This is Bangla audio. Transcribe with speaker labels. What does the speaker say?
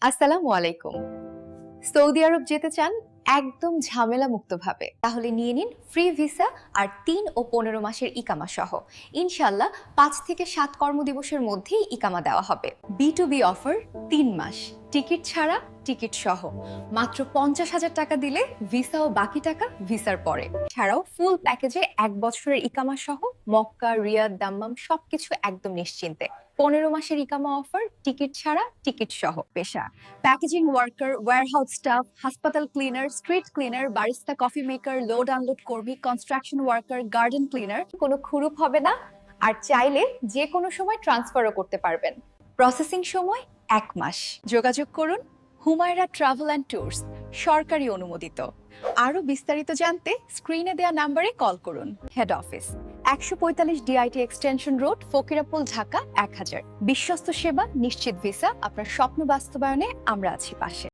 Speaker 1: আসসালামু আলাইকুম। সৌদি আরব যেতে চান একদম ঝামেলা মুক্তভাবে? তাহলে নিয়ে নিন ফ্রি ভিসা আর ৩ ও ১৫ মাসের ইকামা সহ। ইনশাল্লাহ ৫ থেকে ৭ কর্মদিবসের মধ্যেই ইকামা দেওয়া হবে। B2B অফার ৩ মাস, টিকিট ছাড়া, টিকিট সহ। মাত্র ৫০,০০০ টাকা দিলে ভিসা ও বাকি টাকা ভিসার পরে। ছাড়াও ফুল প্যাকেজে ১ বছরের ইকামা সহ মক্কা, রিয়াদ, দাম্মাম সবকিছু একদম নিশ্চিন্তে। ১৫ মাসের ইকামা অফার, টিকিট ছাড়া, টিকিট সহ। পেশা: প্যাকেজিং ওয়ার্কার, ওয়্যারহাউস স্টাফ, হাসপাতাল cleaner, street cleaner, barista, coffee maker, load unload কর্মী, কনস্ট্রাকশন ওয়ার্কার, গার্ডেন ক্লিনার। কোনো খুরুপ হবে না, আর চাইলে যে কোনো সময় ট্রান্সফারও করতে পারবেন। প্রসেসিং সময় ১ মাস। যোগাযোগ করুন হুমায়রা ট্রাভেল অ্যান্ড ট্যুরস, সরকারি অনুমোদিত। আরও বিস্তারিত জানতে স্ক্রিনে দেওয়া নাম্বারে কল করুন। Head office ১৪৫ DIT extension road, Fakirapul, Dhaka ১০০০। বিশ্বস্ত সেবা, নিশ্চিত ভিসা, আপনার স্বপ্ন বাস্তবায়নে আমরা আছি পাশে।